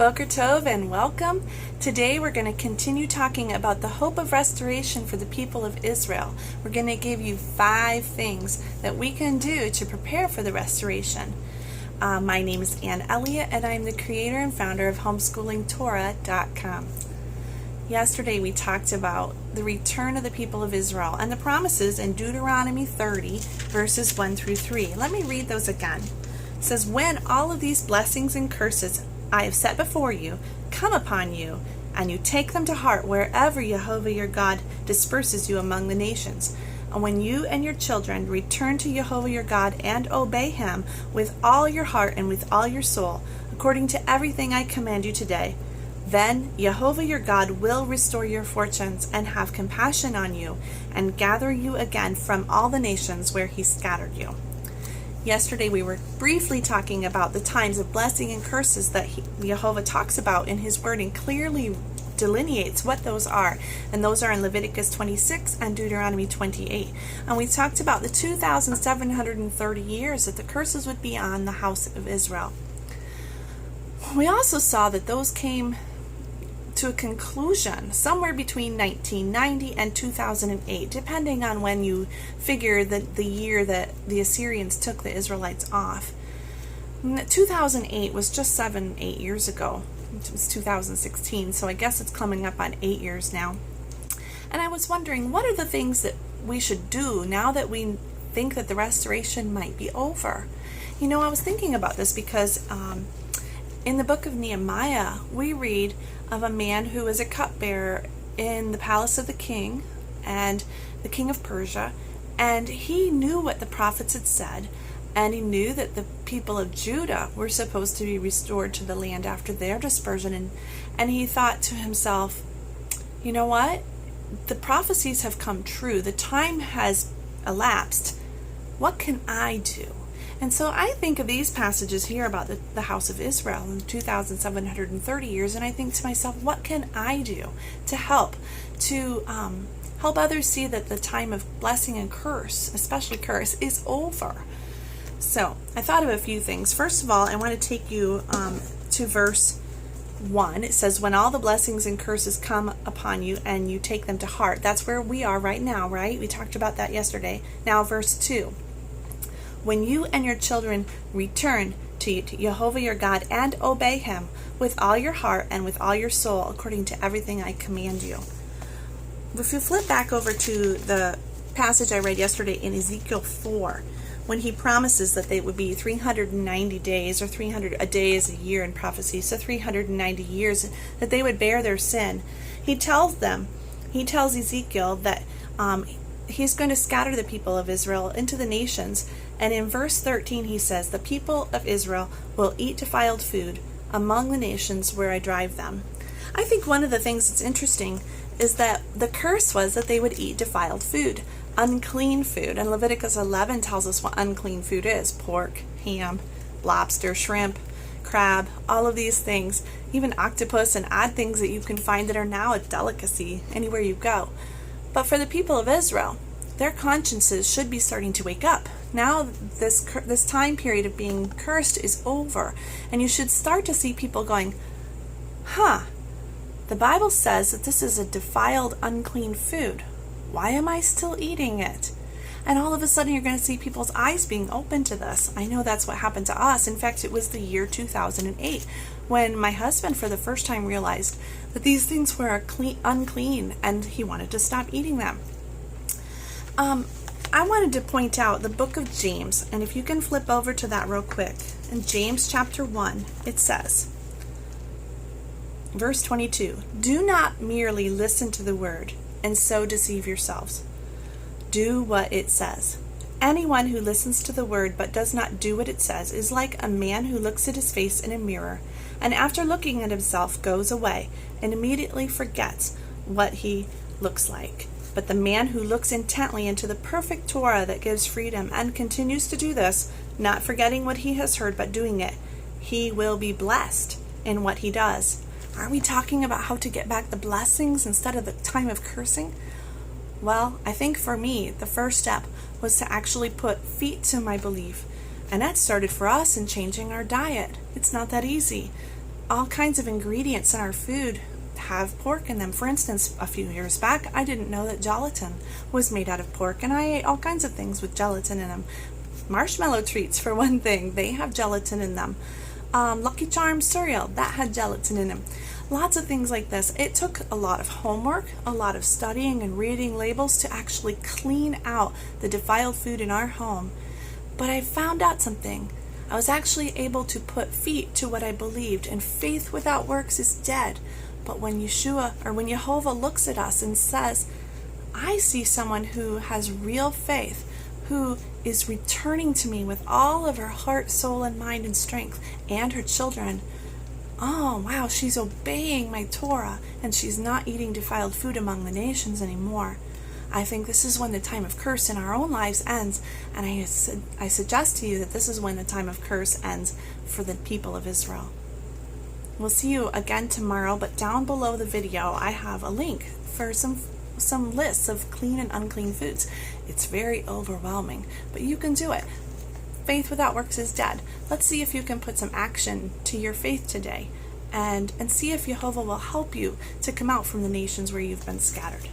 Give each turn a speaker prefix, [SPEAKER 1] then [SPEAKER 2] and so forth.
[SPEAKER 1] Boker Tov and welcome. Today we're going to continue talking about the hope of restoration for the people of Israel. We're going to give you 5 things that we can do to prepare for the restoration. My name is Ann Elliott and I'm the creator and founder of Homeschoolingtorah.com. Yesterday we talked about the return of the people of Israel and the promises in Deuteronomy 30 verses 1 through 3. Let me read those again. It says, "When all of these blessings and curses I have set before you come upon you, and you take them to heart wherever Jehovah your God disperses you among the nations, and when you and your children return to Jehovah your God and obey him with all your heart and with all your soul, according to everything I command you today, then Jehovah your God will restore your fortunes and have compassion on you and gather you again from all the nations where he scattered you." Yesterday we were briefly talking about the times of blessing and curses that Jehovah talks about in his word and clearly delineates what those are. And those are in Leviticus 26 and Deuteronomy 28. And we talked about the 2,730 years that the curses would be on the house of Israel. We also saw that those came to a conclusion somewhere between 1990 and 2008, depending on when you figure that the year that the Assyrians took the Israelites off. 2008 was just 8 years ago. It was 2016, so I guess it's coming up on 8 years now. And I was wondering, what are the things that we should do now that we think that the restoration might be over? You know, I was thinking about this because in the book of Nehemiah, we read of a man who was a cupbearer in the palace of the king and the king of Persia, and he knew what the prophets had said, and he knew that the people of Judah were supposed to be restored to the land after their dispersion, and he thought to himself, you know what? The prophecies have come true. The time has elapsed. What can I do? And so I think of these passages here about the house of Israel in 2,730 years, and I think to myself, what can I do to help others see that the time of blessing and curse, especially curse, is over? So I thought of a few things. First of all, I want to take you to verse 1. It says, "When all the blessings and curses come upon you and you take them to heart." That's where we are right now, right? We talked about that yesterday. Now verse 2. "When you and your children return to Jehovah your God and obey him with all your heart and with all your soul, according to everything I command you." If you flip back over to the passage I read yesterday in Ezekiel 4, when he promises that they would be 390 days, or 300 a day is a year in prophecy, so 390 years that they would bear their sin, he tells Ezekiel that he's going to scatter the people of Israel into the nations. And in verse 13 he says, "The people of Israel will eat defiled food among the nations where I drive them." I think one of the things that's interesting is that the curse was that they would eat defiled food, unclean food. And Leviticus 11 tells us what unclean food is: pork, ham, lobster, shrimp, crab, all of these things, even octopus and odd things that you can find that are now a delicacy anywhere you go. But for the people of Israel, their consciences should be starting to wake up. Now this time period of being cursed is over, and you should start to see people going, the Bible says that this is a defiled, unclean food. Why am I still eating it? And all of a sudden you're going to see people's eyes being open to this. I know that's what happened to us. In fact, it was the year 2008 when my husband for the first time realized that these things were unclean, and he wanted to stop eating them. I wanted to point out the book of James, and if you can flip over to that real quick. In James chapter 1, it says, verse 22, "Do not merely listen to the word and so deceive yourselves. Do what it says. Anyone who listens to the word but does not do what it says is like a man who looks at his face in a mirror, and after looking at himself goes away and immediately forgets what he looks like. But the man who looks intently into the perfect Torah that gives freedom and continues to do this, not forgetting what he has heard but doing it, he will be blessed in what he does." Are we talking about how to get back the blessings instead of the time of cursing? Well, I think for me, the first step was to actually put feet to my belief. And that started for us in changing our diet. It's not that easy. all kinds of ingredients in our food have pork in them. For instance, a few years back, I didn't know that gelatin was made out of pork, and I ate all kinds of things with gelatin in them. Marshmallow treats, for one thing, they have gelatin in them. Lucky Charms cereal, that had gelatin in them. Lots of things like this. It took a lot of homework, a lot of studying and reading labels to actually clean out the defiled food in our home. But I found out something. I was actually able to put feet to what I believed, and faith without works is dead. But when when Jehovah looks at us and says, I see someone who has real faith, who is returning to me with all of her heart, soul, and mind and strength, and her children. Oh, wow, she's obeying my Torah, and she's not eating defiled food among the nations anymore. I think this is when the time of curse in our own lives ends, and I suggest to you that this is when the time of curse ends for the people of Israel. We'll see you again tomorrow, but down below the video I have a link for some lists of clean and unclean foods. It's very overwhelming, but you can do it. Faith without works is dead. Let's see if you can put some action to your faith today, and see if Jehovah will help you to come out from the nations where you've been scattered.